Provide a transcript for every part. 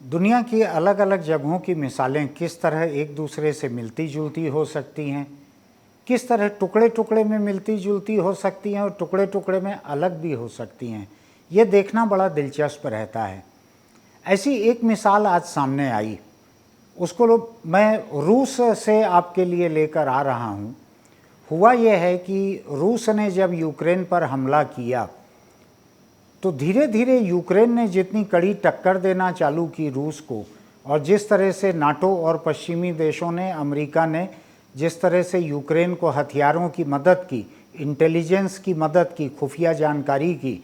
दुनिया की अलग अलग जगहों की मिसालें किस तरह एक दूसरे से मिलती जुलती हो सकती हैं, किस तरह टुकड़े टुकड़े में मिलती जुलती हो सकती हैं और टुकड़े टुकड़े में अलग भी हो सकती हैं, ये देखना बड़ा दिलचस्प रहता है। ऐसी एक मिसाल आज सामने आई, मैं रूस से आपके लिए लेकर आ रहा हूँ। हुआ यह है कि रूस ने जब यूक्रेन पर हमला किया तो धीरे धीरे यूक्रेन ने जितनी कड़ी टक्कर देना चालू की रूस को, और जिस तरह से नाटो और पश्चिमी देशों ने, अमेरिका ने जिस तरह से यूक्रेन को हथियारों की मदद की, इंटेलिजेंस की मदद की, खुफिया जानकारी की,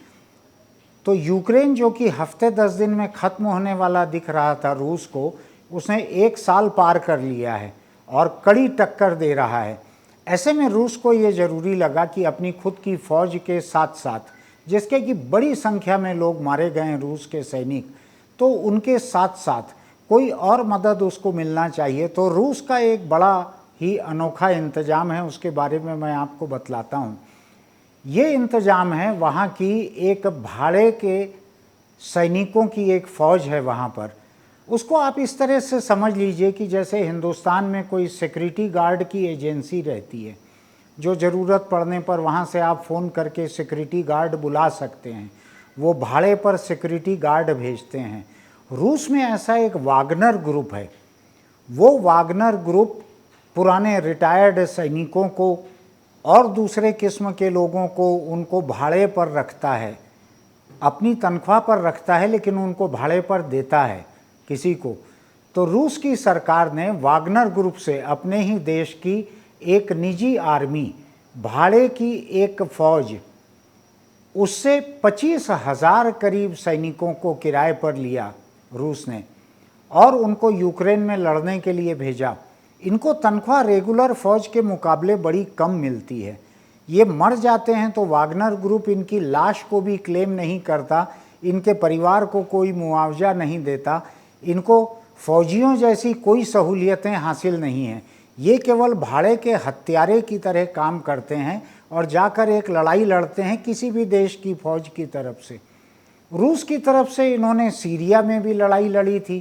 तो यूक्रेन जो कि हफ्ते 10 दिन में ख़त्म होने वाला दिख रहा था रूस को, उसने 1 साल पार कर लिया है और कड़ी टक्कर दे रहा है। ऐसे में रूस को ये ज़रूरी लगा कि अपनी खुद की फ़ौज के साथ साथ, जिसके कि बड़ी संख्या में लोग मारे गए हैं रूस के सैनिक, तो उनके साथ साथ कोई और मदद उसको मिलना चाहिए। तो रूस का एक बड़ा ही अनोखा इंतज़ाम है, उसके बारे में मैं आपको बतलाता हूँ। ये इंतज़ाम है वहाँ की एक भाड़े के सैनिकों की एक फ़ौज है वहाँ पर। उसको आप इस तरह से समझ लीजिए कि जैसे हिंदुस्तान में कोई सिक्योरिटी गार्ड की एजेंसी रहती है, जो ज़रूरत पड़ने पर वहाँ से आप फ़ोन करके सिक्योरिटी गार्ड बुला सकते हैं, वो भाड़े पर सिक्योरिटी गार्ड भेजते हैं। रूस में ऐसा एक वागनर ग्रुप है। वो वागनर ग्रुप पुराने रिटायर्ड सैनिकों को और दूसरे किस्म के लोगों को, उनको भाड़े पर रखता है, अपनी तनख्वाह पर रखता है, लेकिन उनको भाड़े पर देता है किसी को। तो रूस की सरकार ने वागनर ग्रुप से अपने ही देश की एक निजी आर्मी, भाड़े की एक फ़ौज, उससे 25,000 करीब सैनिकों को किराए पर लिया रूस ने और उनको यूक्रेन में लड़ने के लिए भेजा। इनको तनख्वाह रेगुलर फ़ौज के मुकाबले बड़ी कम मिलती है। ये मर जाते हैं तो वागनर ग्रुप इनकी लाश को भी क्लेम नहीं करता, इनके परिवार को कोई मुआवजा नहीं देता, इनको फ़ौजियों जैसी कोई सहूलियतें हासिल नहीं हैं। ये केवल भाड़े के हत्यारे की तरह काम करते हैं और जाकर एक लड़ाई लड़ते हैं किसी भी देश की फ़ौज की तरफ से। रूस की तरफ से इन्होंने सीरिया में भी लड़ाई लड़ी थी।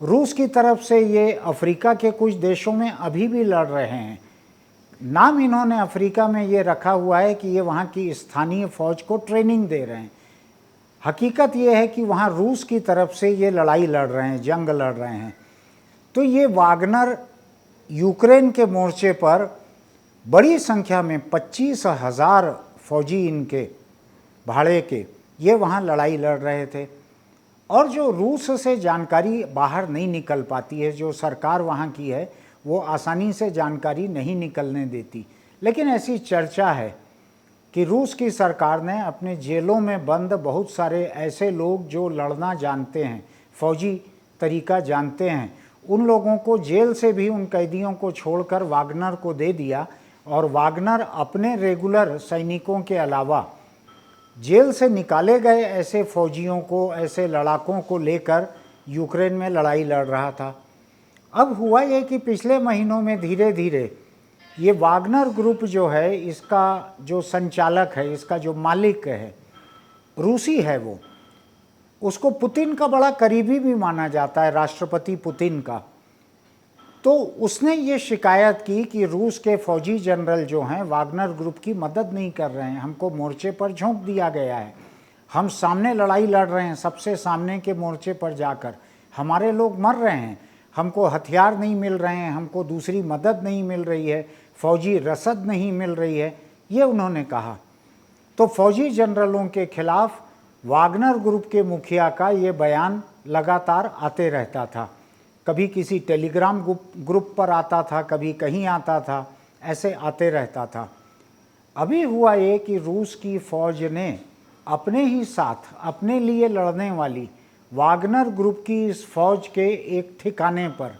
रूस की तरफ से ये अफ्रीका के कुछ देशों में अभी भी लड़ रहे हैं। नाम इन्होंने अफ्रीका में ये रखा हुआ है कि ये वहाँ की स्थानीय फ़ौज को ट्रेनिंग दे रहे हैं। हकीकत ये है कि वहाँ रूस की तरफ से ये लड़ाई लड़ रहे हैं, जंग लड़ रहे हैं। तो ये वागनर यूक्रेन के मोर्चे पर बड़ी संख्या में 25,000 फौजी इनके भाड़े के, ये वहाँ लड़ाई लड़ रहे थे। और जो रूस से जानकारी बाहर नहीं निकल पाती है, जो सरकार वहाँ की है वो आसानी से जानकारी नहीं निकलने देती, लेकिन ऐसी चर्चा है कि रूस की सरकार ने अपने जेलों में बंद बहुत सारे ऐसे लोग जो लड़ना जानते हैं, फौजी तरीका जानते हैं, उन लोगों को जेल से भी उन कैदियों को छोड़कर वागनर को दे दिया। और वागनर अपने रेगुलर सैनिकों के अलावा जेल से निकाले गए ऐसे फौजियों को, ऐसे लड़ाकों को लेकर यूक्रेन में लड़ाई लड़ रहा था। अब हुआ ये कि पिछले महीनों में धीरे धीरे ये वागनर ग्रुप जो है, इसका जो संचालक है, इसका जो मालिक है, रूसी है वो, उसको पुतिन का बड़ा करीबी भी माना जाता है, राष्ट्रपति पुतिन का। तो उसने ये शिकायत की कि रूस के फौजी जनरल जो हैं वागनर ग्रुप की मदद नहीं कर रहे हैं, हमको मोर्चे पर झोंक दिया गया है, हम सामने लड़ाई लड़ रहे हैं, सबसे सामने के मोर्चे पर जाकर हमारे लोग मर रहे हैं, हमको हथियार नहीं मिल रहे हैं, हमको दूसरी मदद नहीं मिल रही है, फौजी रसद नहीं मिल रही है, ये उन्होंने कहा। तो फौजी जनरलों के खिलाफ वागनर ग्रुप के मुखिया का ये बयान लगातार आते रहता था। कभी किसी टेलीग्राम ग्रुप पर आता था, कभी कहीं आता था, ऐसे आते रहता था। अभी हुआ ये कि रूस की फ़ौज ने अपने ही साथ अपने लिए लड़ने वाली वागनर ग्रुप की इस फ़ौज के एक ठिकाने पर,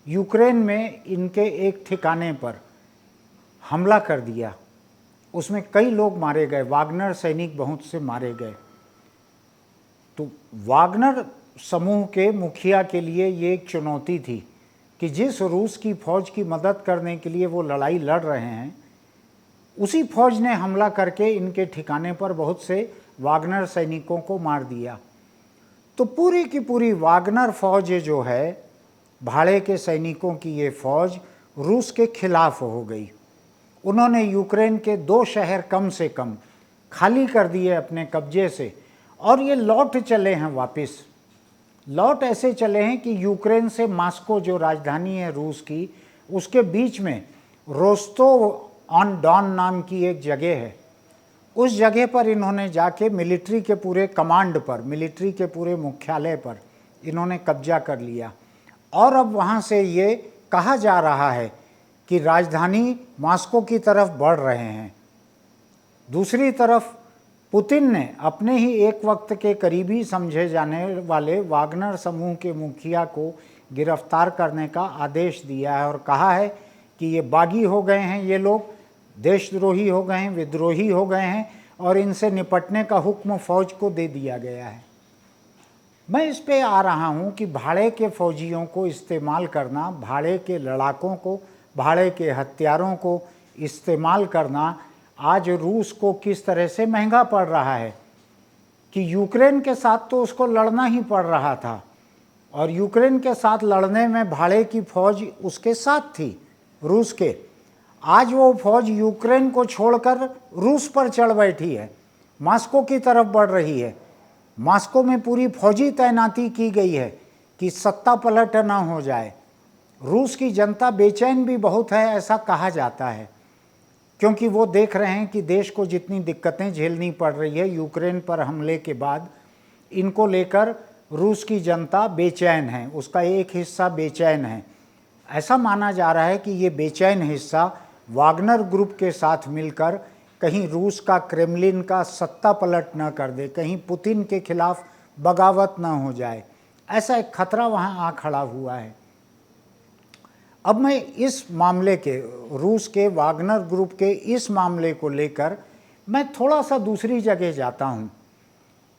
यूक्रेन में इनके एक ठिकाने पर हमला कर दिया। उसमें कई लोग मारे गए, वागनर सैनिक बहुत से मारे गए। तो वागनर समूह के मुखिया के लिए ये एक चुनौती थी कि जिस रूस की फ़ौज की मदद करने के लिए वो लड़ाई लड़ रहे हैं, उसी फ़ौज ने हमला करके इनके ठिकाने पर बहुत से वागनर सैनिकों को मार दिया। तो पूरी की पूरी वागनर फौज जो है, भाड़े के सैनिकों की ये फौज रूस के खिलाफ हो गई। उन्होंने यूक्रेन के 2 शहर कम से कम खाली कर दिए अपने कब्जे से, और ये लौट चले हैं वापस। लौट ऐसे चले हैं कि यूक्रेन से मॉस्को, जो राजधानी है रूस की, उसके बीच में रोस्टोव ऑन डॉन नाम की एक जगह है। उस जगह पर इन्होंने जाके मिलिट्री के पूरे कमांड पर, मिलिट्री के पूरे मुख्यालय पर इन्होंने कब्जा कर लिया। और अब वहाँ से ये कहा जा रहा है कि राजधानी मॉस्को की तरफ बढ़ रहे हैं। दूसरी तरफ पुतिन ने अपने ही एक वक्त के करीबी समझे जाने वाले वागनर समूह के मुखिया को गिरफ्तार करने का आदेश दिया है और कहा है कि ये बागी हो गए हैं, ये लोग देशद्रोही हो गए हैं, विद्रोही हो गए हैं, और इनसे निपटने का हुक्म फौज को दे दिया गया है। मैं इस पे आ रहा हूँ कि भाड़े के फौजियों को इस्तेमाल करना, भाड़े के लड़ाकों को, भाड़े के हथियारों को इस्तेमाल करना आज रूस को किस तरह से महंगा पड़ रहा है। कि यूक्रेन के साथ तो उसको लड़ना ही पड़ रहा था, और यूक्रेन के साथ लड़ने में भाड़े की फौज उसके साथ थी, रूस के। आज वो फौज यूक्रेन को छोड़कर रूस पर चढ़ बैठी है, मॉस्को की तरफ बढ़ रही है। मॉस्को में पूरी फौजी तैनाती की गई है कि सत्ता पलट ना हो जाए। रूस की जनता बेचैन भी बहुत है, ऐसा कहा जाता है, क्योंकि वो देख रहे हैं कि देश को जितनी दिक्कतें झेलनी पड़ रही है यूक्रेन पर हमले के बाद, इनको लेकर रूस की जनता बेचैन है, उसका एक हिस्सा बेचैन है। ऐसा माना जा रहा है कि ये बेचैन हिस्सा वागनर ग्रुप के साथ मिलकर कहीं रूस का, क्रेमलिन का सत्ता पलट न कर दे, कहीं पुतिन के खिलाफ बगावत न हो जाए, ऐसा एक खतरा वहाँ आ खड़ा हुआ है। अब मैं इस मामले के, रूस के वागनर ग्रुप के इस मामले को लेकर मैं थोड़ा सा दूसरी जगह जाता हूँ।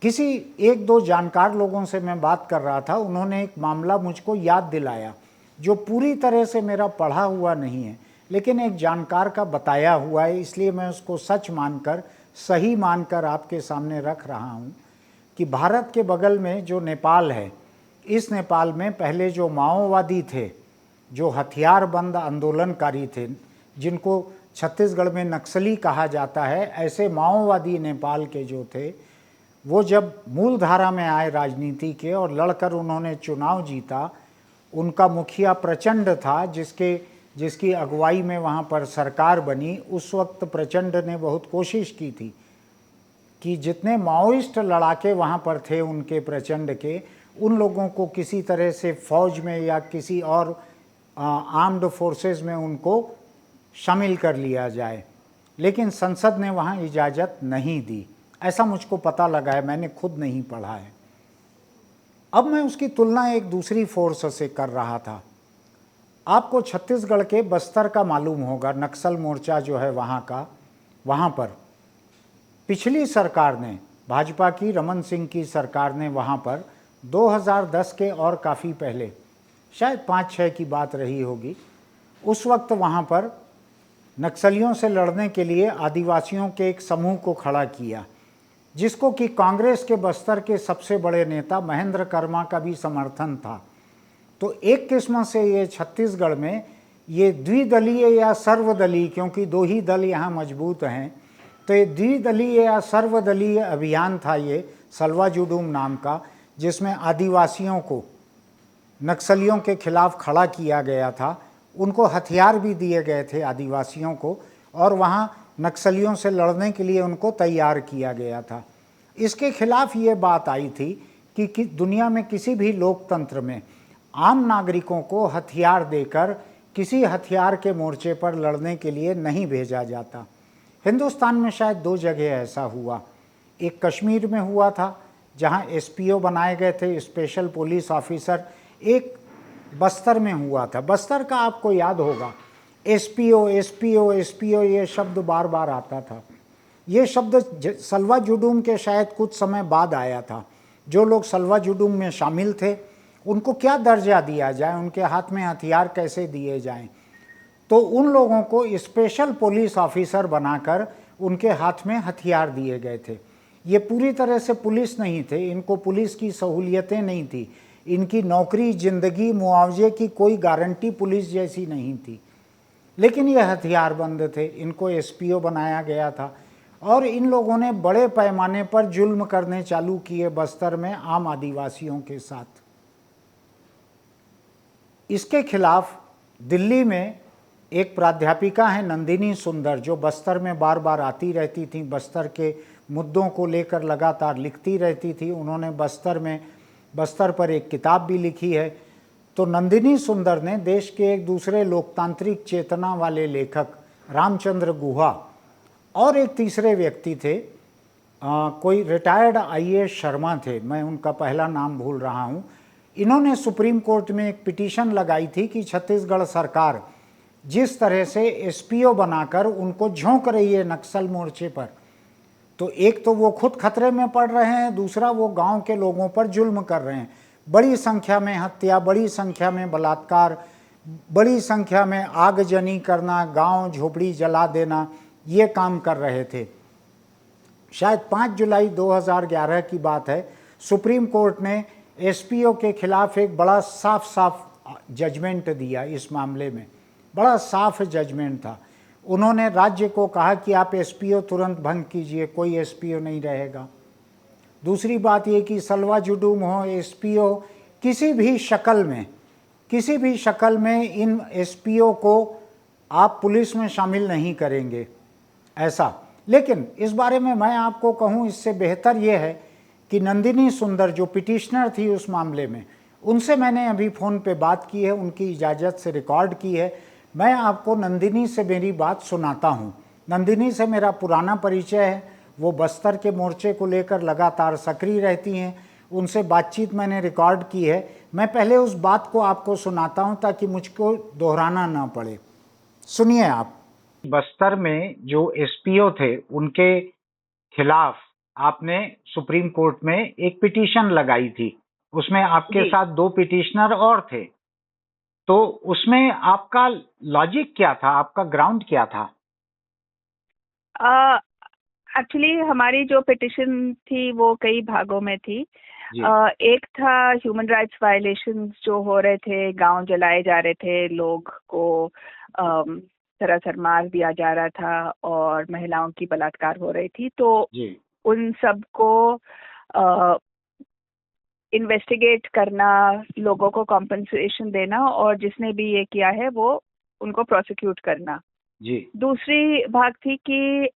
किसी 1-2 जानकार लोगों से मैं बात कर रहा था, उन्होंने एक मामला मुझको याद दिलाया जो पूरी तरह से मेरा पढ़ा हुआ नहीं है, लेकिन एक जानकार का बताया हुआ है, इसलिए मैं उसको सच मानकर, सही मानकर आपके सामने रख रहा हूँ। कि भारत के बगल में जो नेपाल है, इस नेपाल में पहले जो माओवादी थे, जो हथियारबंद आंदोलनकारी थे, जिनको छत्तीसगढ़ में नक्सली कहा जाता है, ऐसे माओवादी नेपाल के जो थे, वो जब मूल धारा में आए राजनीति के और लड़कर उन्होंने चुनाव जीता, उनका मुखिया प्रचंड था, जिसकी अगुवाई में वहाँ पर सरकार बनी। उस वक्त प्रचंड ने बहुत कोशिश की थी कि जितने माओइस्ट लड़ाके वहाँ पर थे उनके, प्रचंड के, उन लोगों को किसी तरह से फौज में या किसी और आर्म्ड फोर्सेस में उनको शामिल कर लिया जाए, लेकिन संसद ने वहाँ इजाज़त नहीं दी। ऐसा मुझको पता लगा है, मैंने खुद नहीं पढ़ा है। अब मैं उसकी तुलना एक दूसरी फोर्स से कर रहा था। आपको छत्तीसगढ़ के बस्तर का मालूम होगा, नक्सल मोर्चा जो है वहाँ का, वहाँ पर पिछली सरकार ने, भाजपा की, रमन सिंह की सरकार ने वहाँ पर 2010 के और काफ़ी पहले, शायद 5-6 की बात रही होगी, उस वक्त वहाँ पर नक्सलियों से लड़ने के लिए आदिवासियों के एक समूह को खड़ा किया, जिसको कि कांग्रेस के बस्तर के सबसे बड़े नेता महेंद्र कर्मा का भी समर्थन था। तो एक किस्म से ये छत्तीसगढ़ में ये द्विदलीय या सर्वदलीय, क्योंकि 2 ही दल यहाँ मजबूत हैं, तो ये द्विदलीय या सर्वदलीय अभियान था ये सलवा जुडूम नाम का, जिसमें आदिवासियों को नक्सलियों के खिलाफ खड़ा किया गया था। उनको हथियार भी दिए गए थे आदिवासियों को, और वहाँ नक्सलियों से लड़ने के लिए उनको तैयार किया गया था। इसके खिलाफ ये बात आई थी कि दुनिया में किसी भी लोकतंत्र में आम नागरिकों को हथियार देकर किसी हथियार के मोर्चे पर लड़ने के लिए नहीं भेजा जाता। हिंदुस्तान में शायद 2 जगह ऐसा हुआ। एक कश्मीर में हुआ था, जहाँ एसपीओ बनाए गए थे, स्पेशल पुलिस ऑफिसर। एक बस्तर में हुआ था। बस्तर का आपको याद होगा, एसपीओ एसपीओ एसपीओ ये शब्द बार बार आता था। ये शब्द सलवा जुडूम के शायद कुछ समय बाद आया था। जो लोग सलवा जुडूम में शामिल थे उनको क्या दर्जा दिया जाए, उनके हाथ में हथियार कैसे दिए जाएं, तो उन लोगों को स्पेशल पुलिस ऑफिसर बनाकर उनके हाथ में हथियार दिए गए थे। ये पूरी तरह से पुलिस नहीं थे, इनको पुलिस की सहूलियतें नहीं थी, इनकी नौकरी, जिंदगी, मुआवजे की कोई गारंटी पुलिस जैसी नहीं थी, लेकिन ये हथियारबंद थे, इनको एसपीओ बनाया गया था और इन लोगों ने बड़े पैमाने पर जुल्म करने चालू किए बस्तर में आम आदिवासियों के साथ। इसके खिलाफ दिल्ली में एक प्राध्यापिका है नंदिनी सुंदर, जो बस्तर में बार बार आती रहती थी, बस्तर के मुद्दों को लेकर लगातार लिखती रहती थी। उन्होंने बस्तर पर एक किताब भी लिखी है। तो नंदिनी सुंदर ने देश के एक दूसरे लोकतांत्रिक चेतना वाले लेखक रामचंद्र गुहा और एक तीसरे व्यक्ति थे, कोई रिटायर्ड आईएएस शर्मा थे, मैं उनका पहला नाम भूल रहा हूँ, इन्होंने सुप्रीम कोर्ट में एक पिटीशन लगाई थी कि छत्तीसगढ़ सरकार जिस तरह से एसपीओ बनाकर उनको झोंक रही है नक्सल मोर्चे पर, तो एक तो वो खुद खतरे में पड़ रहे हैं, दूसरा वो गांव के लोगों पर जुल्म कर रहे हैं। बड़ी संख्या में हत्या, बड़ी संख्या में बलात्कार, बड़ी संख्या में आगजनी करना, गांव झोपड़ी जला देना, ये काम कर रहे थे। शायद 5 जुलाई 2011 की बात है, सुप्रीम कोर्ट ने एसपीओ के खिलाफ एक बड़ा साफ जजमेंट दिया। इस मामले में बड़ा साफ जजमेंट था। उन्होंने राज्य को कहा कि आप एसपीओ तुरंत भंग कीजिए, कोई एसपीओ नहीं रहेगा। दूसरी बात ये कि सलवा जुडूम हो, एसपीओ किसी भी शक्ल में इन एसपीओ को आप पुलिस में शामिल नहीं करेंगे, ऐसा। लेकिन इस बारे में मैं आपको कहूँ, इससे बेहतर यह है कि नंदिनी सुंदर जो पिटिशनर थी उस मामले में, उनसे मैंने अभी फ़ोन पे बात की है, उनकी इजाज़त से रिकॉर्ड की है। मैं आपको नंदिनी से मेरी बात सुनाता हूँ। नंदिनी से मेरा पुराना परिचय है, वो बस्तर के मोर्चे को लेकर लगातार सक्रिय रहती हैं, उनसे बातचीत मैंने रिकॉर्ड की है। मैं पहले उस बात को आपको सुनाता हूँ ताकि मुझको दोहराना ना पड़े। सुनिए आप। बस्तर में जो एसपीओ थे उनके खिलाफ आपने सुप्रीम कोर्ट में एक पिटीशन लगाई थी, उसमें आपके साथ 2 पिटिशनर और थे, तो उसमें आपका लॉजिक क्या था, आपका ग्राउंड क्या था? एक्चुअली हमारी जो पिटिशन थी वो कई भागों में थी। एक था ह्यूमन राइट्स वायलेशंस जो हो रहे थे, गांव जलाए जा रहे थे, लोग को सरासर मार दिया जा रहा था और महिलाओं की बलात्कार हो रही थी। तो उन सब को इन्वेस्टिगेट करना, लोगों को कॉम्पनसेशन देना और जिसने भी ये किया है वो उनको प्रोसिक्यूट करना। दूसरी भाग थी कि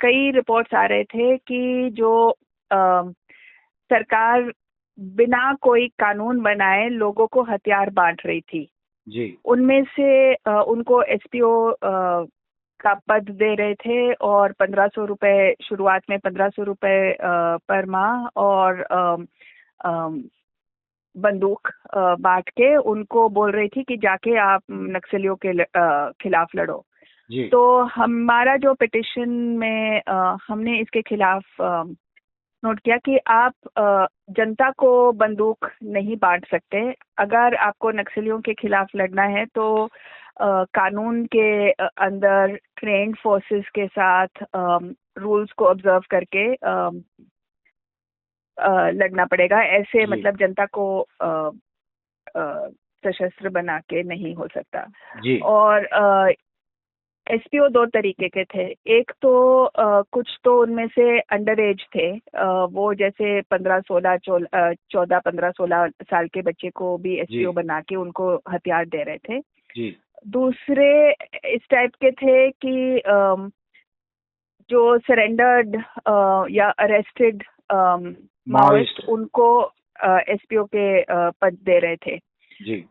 कई रिपोर्ट्स आ रहे थे कि जो सरकार बिना कोई कानून बनाए लोगों को हथियार बांट रही थी। उनमें से उनको एसपीओ का पद दे रहे थे और 1500 रुपए, शुरुआत में 1500 रुपए पर माह और बंदूक बांट के उनको बोल रही थी कि जाके आप नक्सलियों के खिलाफ लड़ो। तो हमारा जो पिटिशन में हमने इसके खिलाफ नोट किया कि आप जनता को बंदूक नहीं बांट सकते। अगर आपको नक्सलियों के खिलाफ लड़ना है तो कानून के अंदर ट्रेन्ड फोर्सेस के साथ रूल्स को ऑब्जर्व करके लड़ना पड़ेगा। ऐसे मतलब जनता को सशस्त्र बना के नहीं हो सकता। और एसपीओ 2 तरीके के थे। एक तो कुछ तो उनमें से अंडर एज थे, वो जैसे 14-16 साल के बच्चे को भी एसपीओ बना के उनको हथियार दे रहे थे। दूसरे इस टाइप के थे कि जो सरेंडर्ड या अरेस्टेड माओइस्ट, उनको एसपीओ के पद दे रहे थे।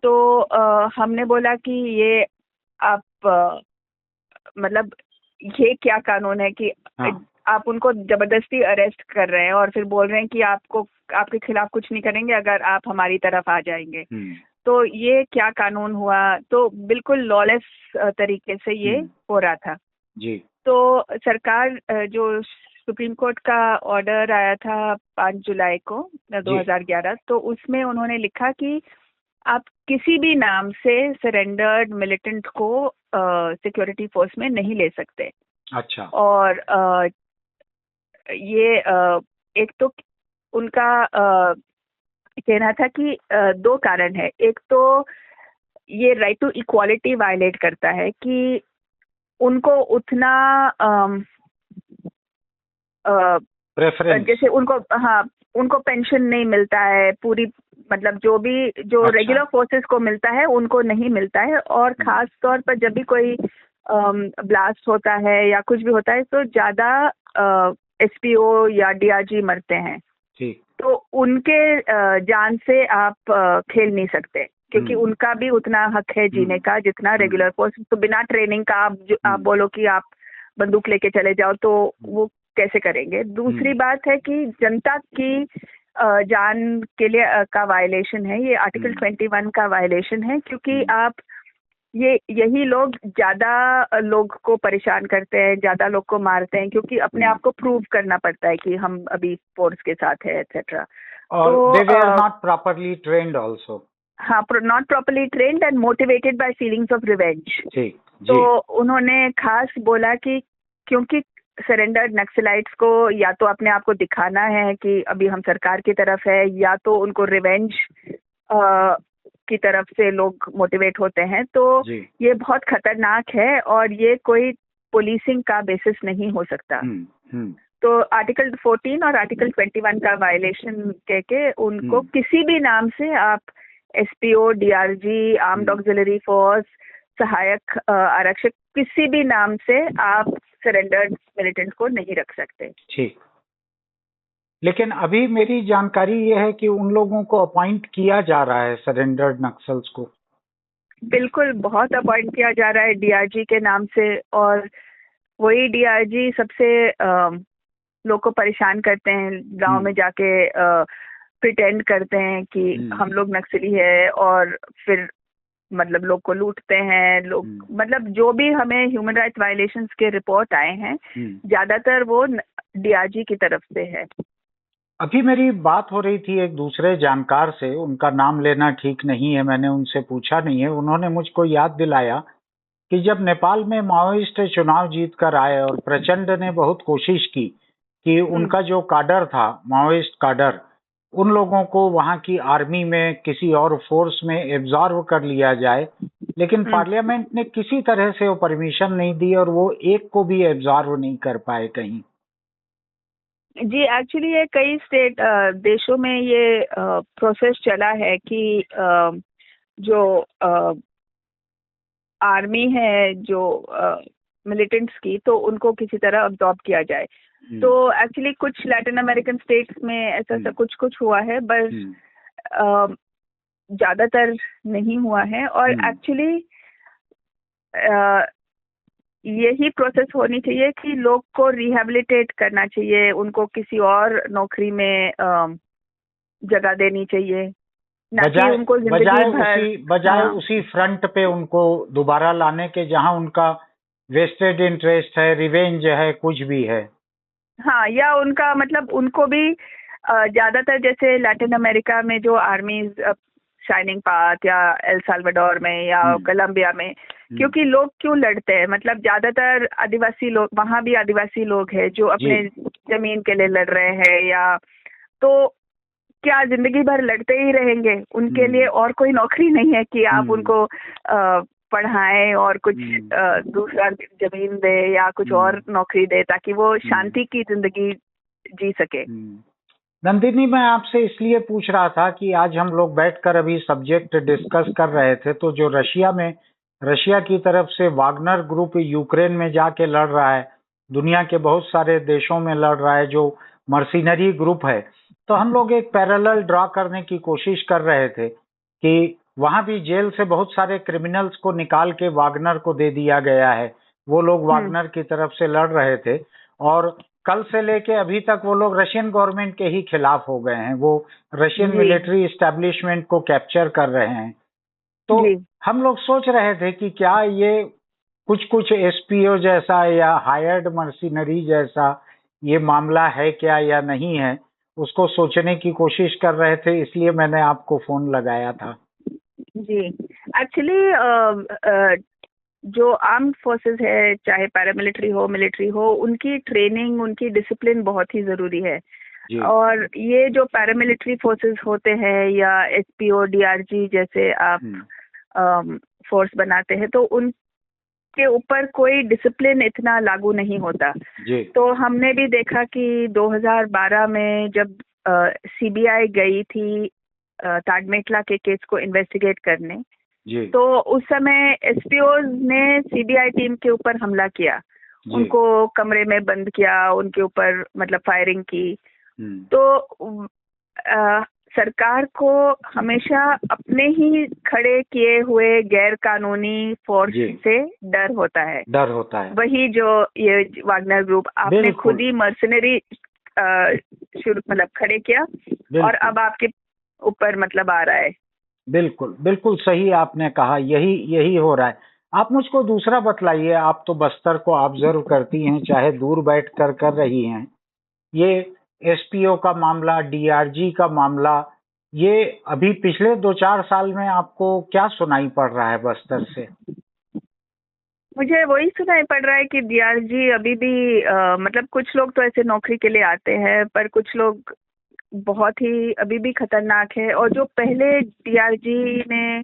तो हमने बोला कि ये आप मतलब ये क्या कानून है कि आप उनको जबरदस्ती अरेस्ट कर रहे हैं और फिर बोल रहे हैं कि आपके खिलाफ कुछ नहीं करेंगे अगर आप हमारी तरफ आ जाएंगे। तो ये क्या कानून हुआ? तो बिल्कुल लॉलेस तरीके से ये हो रहा था। तो सरकार, जो सुप्रीम कोर्ट का ऑर्डर आया था 5 जुलाई को 2011, तो उसमें उन्होंने लिखा कि आप किसी भी नाम से सरेंडर्ड मिलिटेंट को सिक्योरिटी फोर्स में नहीं ले सकते। अच्छा। और ये एक तो उनका कहना था कि दो कारण है। एक तो ये राइट टू इक्वालिटी वायलेट करता है कि उनको उतना प्रेफरेंस, जैसे उनको पेंशन नहीं मिलता है पूरी, मतलब जो रेगुलर फोर्सेस को मिलता है उनको नहीं मिलता है। और खास तौर पर जब भी कोई ब्लास्ट होता है या कुछ भी होता है तो ज्यादा एसपीओ या डीआरजी मरते हैं। तो उनके जान से आप खेल नहीं सकते, क्योंकि उनका भी उतना हक है जीने का जितना रेगुलर फोर्स। तो बिना ट्रेनिंग का आप बोलो कि आप बंदूक लेके चले जाओ तो वो कैसे करेंगे। दूसरी बात है कि जनता की जान के लिए का वायलेशन है, ये आर्टिकल 21 का वायलेशन है, क्योंकि आप यही लोग ज्यादा लोग को परेशान करते हैं, ज्यादा लोग को मारते हैं, क्योंकि अपने आप को प्रूव करना पड़ता है कि हम अभी फोर्स के साथ है एक्सेट्रा। और they were not properly trained also. हाँ, not properly trained and motivated by feelings of revenge. तो उन्होंने खास बोला कि क्योंकि सरेंडर्ड नक्सलाइट्स को या तो अपने आप को दिखाना है कि अभी हम सरकार की तरफ है, या तो उनको रिवेंज की तरफ से लोग मोटिवेट होते हैं। तो ये बहुत खतरनाक है और ये कोई पुलिसिंग का बेसिस नहीं हो सकता। तो आर्टिकल 14 और आर्टिकल 21 का वायलेशन कह के उनको किसी भी नाम से आप SPO, DRG, armed auxiliary force, सहायक आरक्षक, किसी भी नाम से आप सरेंडर्ड मिलिटेंट्स को नहीं रख सकते। ठीक, लेकिन अभी मेरी जानकारी ये है कि उन लोगों को अपॉइंट किया जा रहा है सरेंडर्ड नक्सल्स को। बिल्कुल, बहुत अपॉइंट किया जा रहा है डीआरजी के नाम से, और वही डीआरजी सबसे लोग को परेशान करते हैं, गांव में जाके प्रिटेंड करते हैं कि हम लोग नक्सली है, और फिर मतलब लोग को लूटते हैं। लोग मतलब जो भी हमें ह्यूमन राइट्स वायलेशंस के रिपोर्ट आए हैं ज्यादातर वो डीआरजी की तरफ से है। अभी मेरी बात हो रही थी एक दूसरे जानकार से, उनका नाम लेना ठीक नहीं है, मैंने उनसे पूछा नहीं है। उन्होंने मुझको याद दिलाया कि जब नेपाल में माओइस्ट चुनाव जीत कर आए और प्रचंड ने बहुत कोशिश की कि उनका जो काडर था, माओइस्ट काडर, उन लोगों को वहां की आर्मी में किसी और फोर्स में एब्जॉर्व कर लिया जाए, लेकिन पार्लियामेंट ने किसी तरह से वो परमिशन नहीं दी और वो एक को भी एब्जॉर्व नहीं कर पाए कहीं। जी, एक्चुअली ये कई देशों में ये प्रोसेस चला है कि जो आर्मी है जो मिलिटेंट्स की, तो उनको किसी तरह अब्सॉर्ब किया जाए। तो एक्चुअली कुछ लैटिन अमेरिकन स्टेट्स में ऐसा कुछ हुआ है, बस ज्यादातर नहीं हुआ है। और एक्चुअली यही प्रोसेस होनी चाहिए कि लोग को रिहेबिलिटेट करना चाहिए, उनको किसी और नौकरी में जगह देनी चाहिए, बजाय उसी फ्रंट पे उनको दोबारा लाने के जहां उनका वेस्टेड इंटरेस्ट है, रिवेंज है, कुछ भी है। हाँ, या उनका मतलब उनको भी ज्यादातर जैसे लैटिन अमेरिका में जो आर्मीज शाइनिंग पाथ या एल साल्वाडोर में या कोलंबिया में, क्योंकि लोग क्यों लड़ते हैं, मतलब ज्यादातर आदिवासी लोग, वहां भी आदिवासी लोग हैं जो अपने जमीन के लिए लड़ रहे हैं, या तो क्या जिंदगी भर लड़ते ही रहेंगे। उनके लिए और कोई नौकरी नहीं है कि आप उनको पढ़ाएं और कुछ दूसरा जमीन दे या कुछ और नौकरी दे ताकि वो शांति की जिंदगी जी सके। नंदिनी, मैं आपसे इसलिए पूछ रहा था कि आज हम लोग बैठकर अभी सब्जेक्ट डिस्कस कर रहे थे, तो जो रशिया की तरफ से वागनर ग्रुप यूक्रेन में जाके लड़ रहा है, दुनिया के बहुत सारे देशों में लड़ रहा है, जो मर्सिनरी ग्रुप है, तो हम लोग एक पैरेलल ड्रॉ करने की कोशिश कर रहे थे कि वहां भी जेल से बहुत सारे क्रिमिनल्स को निकाल के वागनर को दे दिया गया है। वो लोग वागनर की तरफ से लड़ रहे थे और कल से लेके अभी तक वो लोग रशियन गवर्नमेंट के ही खिलाफ हो गए हैं। वो रशियन मिलिट्री एस्टेब्लिशमेंट को कैप्चर कर रहे हैं। तो हम लोग सोच रहे थे कि क्या ये कुछ एसपीओ जैसा या हायर्ड मर्सिनरी जैसा ये मामला है क्या या नहीं है, उसको सोचने की कोशिश कर रहे थे, इसलिए मैंने आपको फोन लगाया था। जी, एक्चुअली जो आर्म्ड फोर्सेस है, चाहे पैरामिलिट्री हो, मिलिट्री हो, उनकी ट्रेनिंग, उनकी डिसिप्लिन बहुत ही जरूरी है। और ये जो पैरामिलिट्री फोर्सेस होते हैं या एसपीओ, डीआरजी जैसे आप फोर्स बनाते हैं, तो उनके ऊपर कोई डिसिप्लिन इतना लागू नहीं होता। तो हमने भी देखा कि 2012 में जब सीबीआई गई थी ताडमेटला के केस को इन्वेस्टिगेट करने, तो उस समय एसपीओ ने सीबीआई टीम के ऊपर हमला किया, उनको कमरे में बंद किया, उनके ऊपर मतलब फायरिंग की। तो सरकार को हमेशा अपने ही खड़े किए हुए गैर कानूनी फोर्स से डर होता है। वही जो ये वागनर ग्रुप, आपने खुद ही मर्सनरी मतलब खड़े किया और अब आपके ऊपर मतलब आ रहा है। बिल्कुल बिल्कुल सही आपने कहा, यही हो रहा है। आप मुझको दूसरा बतलाइए, आप तो बस्तर को ऑब्जर्व करती हैं, चाहे दूर बैठ कर रही हैं। ये एसपीओ का मामला, डीआरजी का मामला, ये अभी पिछले 2-4 साल में आपको क्या सुनाई पड़ रहा है बस्तर से? मुझे वही सुनाई पड़ रहा है कि डीआरजी अभी भी मतलब कुछ लोग तो ऐसे नौकरी के लिए आते हैं, पर कुछ लोग बहुत ही अभी भी खतरनाक है। और जो पहले डीआरजी ने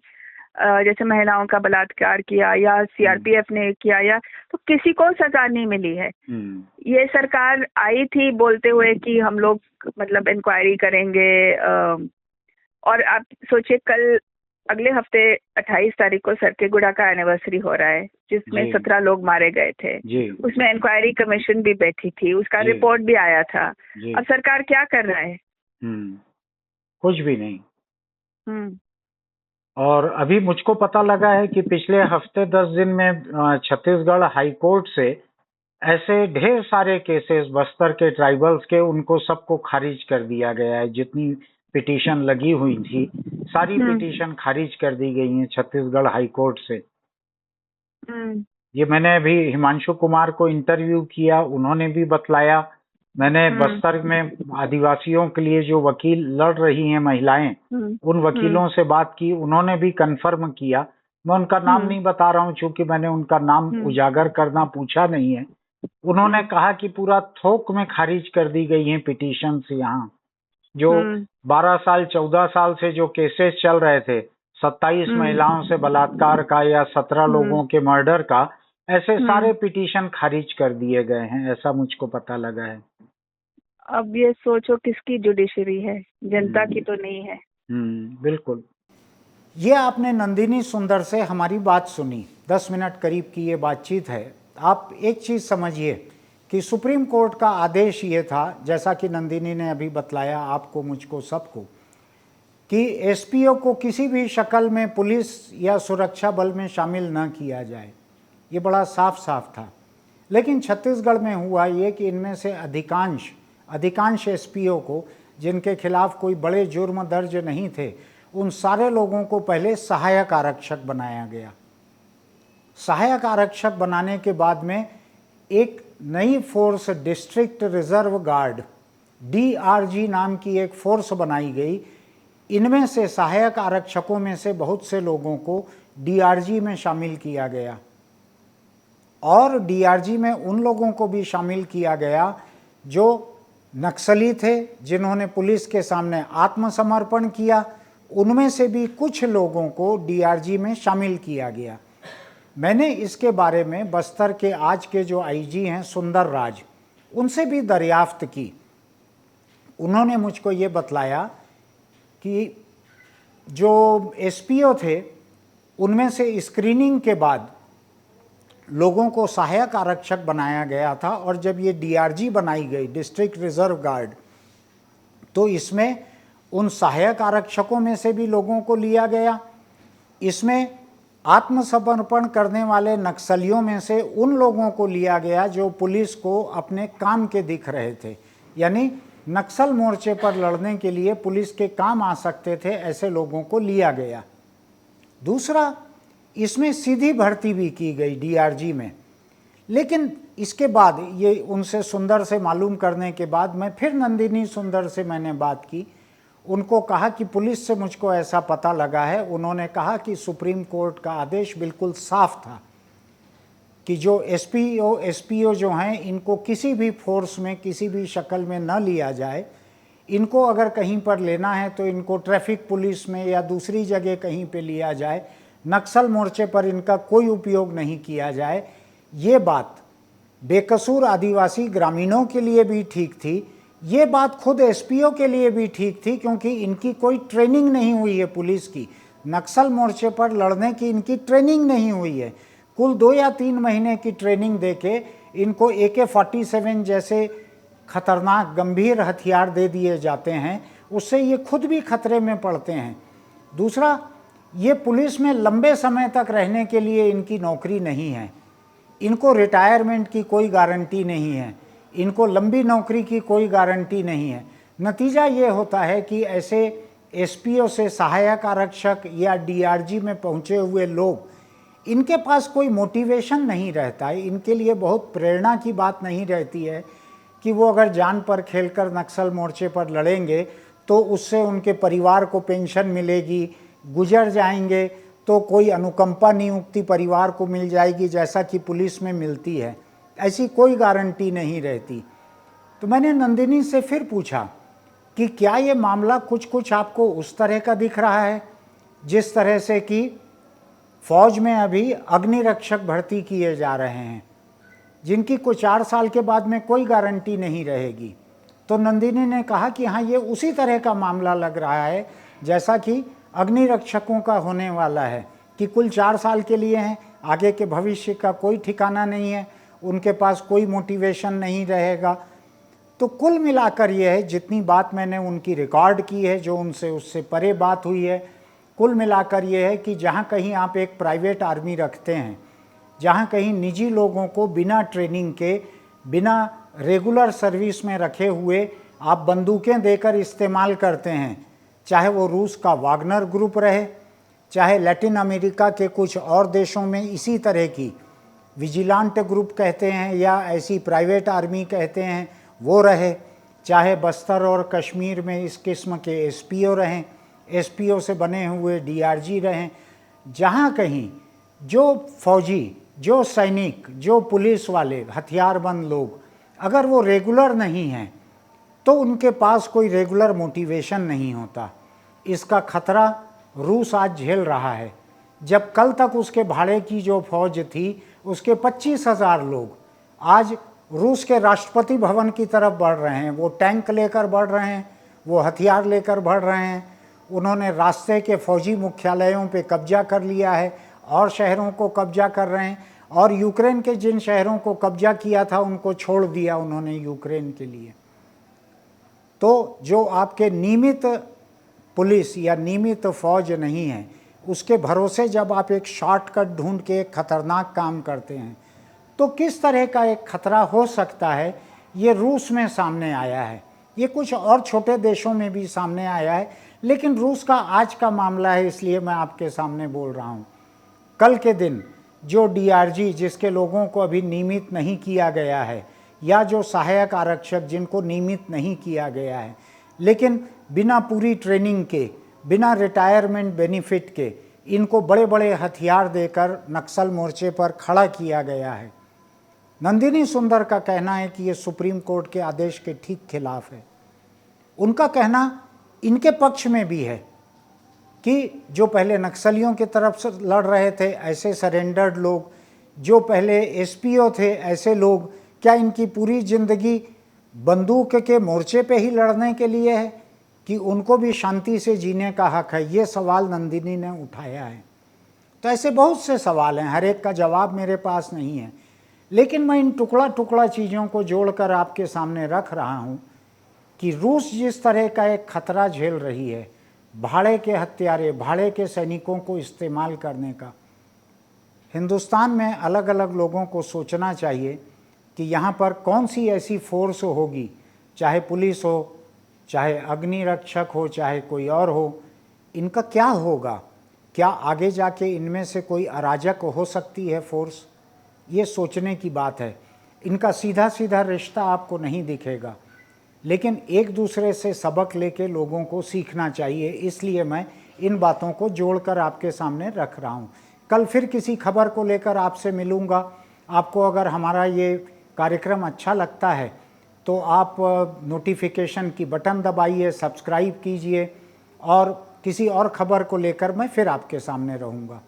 जैसे महिलाओं का बलात्कार किया या सीआरपीएफ ने किया, या तो किसी को सजा नहीं मिली है। ये सरकार आई थी बोलते हुए कि हम लोग मतलब इंक्वायरी करेंगे, और आप सोचिए कल अगले हफ्ते 28 तारीख को सरकेगुड़ा का एनिवर्सरी हो रहा है, जिसमें 17 लोग मारे गए थे। उसमें इंक्वायरी कमीशन भी बैठी थी, उसका रिपोर्ट भी आया था। अब सरकार क्या कर रहा है? कुछ भी नहीं। और अभी मुझको पता लगा है कि पिछले हफ्ते 10 दिन में छत्तीसगढ़ हाई कोर्ट से ऐसे ढेर सारे केसेस बस्तर के ट्राइबल्स के, उनको सबको खारिज कर दिया गया है। जितनी पिटीशन लगी हुई थी, सारी पिटीशन खारिज कर दी गई हैं छत्तीसगढ़ हाई कोर्ट से। ये मैंने अभी हिमांशु कुमार को इंटरव्यू किया, उन्होंने भी बतलाया। मैंने बस्तर में आदिवासियों के लिए जो वकील लड़ रही हैं महिलाएं, उन वकीलों से बात की, उन्होंने भी कंफर्म किया। मैं उनका नाम नहीं बता रहा हूं, चूंकि मैंने उनका नाम उजागर करना पूछा नहीं है। उन्होंने कहा कि पूरा थोक में खारिज कर दी गई हैं पिटीशंस। यहाँ जो 12 साल 14 साल से जो केसेस चल रहे थे, 27 महिलाओं से बलात्कार का या 17 लोगों के मर्डर का, ऐसे सारे पिटीशन खारिज कर दिए गए हैं, ऐसा मुझको पता लगा है। अब ये सोचो किसकी जुडिशरी है, जनता की तो नहीं है। बिल्कुल। ये आपने नंदिनी सुंदर से हमारी बात सुनी, 10 मिनट करीब की ये बातचीत है। आप एक चीज़ समझिए कि सुप्रीम कोर्ट का आदेश ये था, जैसा कि नंदिनी ने अभी बतलाया आपको, मुझको, सबको, कि एसपीओ को किसी भी शक्ल में पुलिस या सुरक्षा बल में शामिल न किया जाए। ये बड़ा साफ साफ था। लेकिन छत्तीसगढ़ में हुआ ये कि इनमें से अधिकांश एसपीओ को, जिनके खिलाफ कोई बड़े जुर्म दर्ज नहीं थे, उन सारे लोगों को पहले सहायक आरक्षक बनाया गया। सहायक आरक्षक बनाने के बाद में एक नई force, district reserve guard, DRG नाम की एक फोर्स बनाई गई। इनमें से सहायक आरक्षकों में से बहुत से लोगों को डीआरजी में शामिल किया गया, और डीआरजी में उन लोगों को भी शामिल किया गया जो नक्सली थे, जिन्होंने पुलिस के सामने आत्मसमर्पण किया। उनमें से भी कुछ लोगों को डीआरजी में शामिल किया गया। मैंने इसके बारे में बस्तर के आज के जो आईजी हैं सुंदर राज, उनसे भी दरियाफ्त की। उन्होंने मुझको ये बतलाया कि जो एसपीओ थे, उनमें से स्क्रीनिंग के बाद लोगों को सहायक आरक्षक बनाया गया था, और जब ये डीआरजी बनाई गई, डिस्ट्रिक्ट रिजर्व गार्ड, तो इसमें उन सहायक आरक्षकों में से भी लोगों को लिया गया। इसमें आत्मसमर्पण करने वाले नक्सलियों में से उन लोगों को लिया गया जो पुलिस को अपने काम के दिख रहे थे, यानी नक्सल मोर्चे पर लड़ने के लिए पुलिस के काम आ सकते थे, ऐसे लोगों को लिया गया। दूसरा, इसमें सीधी भर्ती भी की गई डीआरजी में। लेकिन इसके बाद ये उनसे सुंदर से मालूम करने के बाद मैं फिर नंदिनी सुंदर से मैंने बात की। उनको कहा कि पुलिस से मुझको ऐसा पता लगा है। उन्होंने कहा कि सुप्रीम कोर्ट का आदेश बिल्कुल साफ था कि जो एसपीओ जो हैं इनको किसी भी फोर्स में किसी भी शक्ल में न लिया जाए। इनको अगर कहीं पर लेना है तो इनको ट्रैफिक पुलिस में या दूसरी जगह कहीं पे लिया जाए, नक्सल मोर्चे पर इनका कोई उपयोग नहीं किया जाए। ये बात बेकसूर आदिवासी ग्रामीणों के लिए भी ठीक थी, ये बात खुद एसपीओ के लिए भी ठीक थी, क्योंकि इनकी कोई ट्रेनिंग नहीं हुई है पुलिस की। नक्सल मोर्चे पर लड़ने की इनकी ट्रेनिंग नहीं हुई है। कुल 2 या 3 महीने की ट्रेनिंग देके इनको AK-47 जैसे खतरनाक गंभीर हथियार दे दिए जाते हैं, उससे ये खुद भी खतरे में पड़ते हैं। दूसरा, ये पुलिस में लंबे समय तक रहने के लिए इनकी नौकरी नहीं है। इनको रिटायरमेंट की कोई गारंटी नहीं है, इनको लंबी नौकरी की कोई गारंटी नहीं है। नतीजा ये होता है कि ऐसे एसपीओ से सहायक आरक्षक या डीआरजी में पहुंचे हुए लोग, इनके पास कोई मोटिवेशन नहीं रहता है, इनके लिए बहुत प्रेरणा की बात नहीं रहती है कि वो अगर जान पर खेलकर नक्सल मोर्चे पर लड़ेंगे तो उससे उनके परिवार को पेंशन मिलेगी, गुजर जाएंगे तो कोई अनुकंपा नियुक्ति परिवार को मिल जाएगी जैसा कि पुलिस में मिलती है, ऐसी कोई गारंटी नहीं रहती। तो मैंने नंदिनी से फिर पूछा कि क्या ये मामला कुछ कुछ आपको उस तरह का दिख रहा है जिस तरह से कि फौज में अभी अग्निरक्षक भर्ती किए जा रहे हैं जिनकी कुछ 4 साल के बाद में कोई गारंटी नहीं रहेगी। तो नंदिनी ने कहा कि हाँ, ये उसी तरह का मामला लग रहा है जैसा कि अग्निरक्षकों का होने वाला है, कि कुल 4 साल के लिए हैं, आगे के भविष्य का कोई ठिकाना नहीं है, उनके पास कोई मोटिवेशन नहीं रहेगा। तो कुल मिलाकर ये है, जितनी बात मैंने उनकी रिकॉर्ड की है, जो उनसे उससे परे बात हुई है, कुल मिलाकर ये है कि जहाँ कहीं आप एक प्राइवेट आर्मी रखते हैं, जहाँ कहीं निजी लोगों को बिना ट्रेनिंग के, बिना रेगुलर सर्विस में रखे हुए आप बंदूकें देकर इस्तेमाल करते हैं, चाहे वो रूस का वागनर ग्रुप रहे, चाहे लैटिन अमेरिका के कुछ और देशों में इसी तरह की विजिलेंट ग्रुप कहते हैं या ऐसी प्राइवेट आर्मी कहते हैं वो रहे, चाहे बस्तर और कश्मीर में इस किस्म के एसपीओ रहें, एसपीओ से बने हुए डीआरजी रहें, जहाँ कहीं जो फौजी, जो सैनिक, जो पुलिस वाले, हथियारबंद लोग अगर वो रेगुलर नहीं हैं तो उनके पास कोई रेगुलर मोटिवेशन नहीं होता। इसका खतरा रूस आज झेल रहा है। जब कल तक उसके भाड़े की जो फौज थी उसके 25,000 लोग आज रूस के राष्ट्रपति भवन की तरफ बढ़ रहे हैं, वो टैंक लेकर बढ़ रहे हैं, वो हथियार लेकर बढ़ रहे हैं। उन्होंने रास्ते के फौजी मुख्यालयों पे कब्जा कर लिया है और शहरों को कब्जा कर रहे हैं, और यूक्रेन के जिन शहरों को कब्जा किया था उनको छोड़ दिया उन्होंने यूक्रेन के लिए। तो जो आपके नियमित पुलिस या नियमित फौज नहीं है, उसके भरोसे जब आप एक शॉर्टकट ढूंढ के एक खतरनाक काम करते हैं तो किस तरह का एक खतरा हो सकता है, ये रूस में सामने आया है। ये कुछ और छोटे देशों में भी सामने आया है, लेकिन रूस का आज का मामला है इसलिए मैं आपके सामने बोल रहा हूँ। कल के दिन जो डीआरजी, जिसके लोगों को अभी नियमित नहीं किया गया है, या जो सहायक आरक्षक जिनको नियमित नहीं किया गया है, लेकिन बिना पूरी ट्रेनिंग के, बिना रिटायरमेंट बेनिफिट के इनको बड़े बड़े हथियार देकर नक्सल मोर्चे पर खड़ा किया गया है। नंदिनी सुंदर का कहना है कि ये सुप्रीम कोर्ट के आदेश के ठीक खिलाफ है। उनका कहना इनके पक्ष में भी है कि जो पहले नक्सलियों की तरफ से लड़ रहे थे, ऐसे सरेंडर्ड लोग, जो पहले एसपीओ थे, ऐसे लोग, क्या इनकी पूरी ज़िंदगी बंदूक के मोर्चे पे ही लड़ने के लिए है कि उनको भी शांति से जीने का हक है? ये सवाल नंदिनी ने उठाया है। तो ऐसे बहुत से सवाल हैं, हर एक का जवाब मेरे पास नहीं है, लेकिन मैं इन टुकड़ा टुकड़ा चीज़ों को जोड़कर आपके सामने रख रहा हूँ कि रूस जिस तरह का एक खतरा झेल रही है, भाड़े के हत्यारे, भाड़े के सैनिकों को इस्तेमाल करने का, हिंदुस्तान में अलग अलग लोगों को सोचना चाहिए कि यहाँ पर कौन सी ऐसी फोर्स होगी, चाहे पुलिस हो, चाहे अग्निरक्षक हो, चाहे कोई और हो, इनका क्या होगा? क्या आगे जाके इनमें से कोई अराजक हो सकती है फोर्स? ये सोचने की बात है। इनका सीधा सीधा रिश्ता आपको नहीं दिखेगा, लेकिन एक दूसरे से सबक लेके लोगों को सीखना चाहिए, इसलिए मैं इन बातों को जोड़कर आपके सामने रख रहा हूँ। कल फिर किसी खबर को लेकर आपसे मिलूँगा। आपको अगर हमारा ये कार्यक्रम अच्छा लगता है तो आप नोटिफिकेशन की बटन दबाइए, सब्सक्राइब कीजिए और किसी और खबर को लेकर मैं फिर आपके सामने रहूँगा।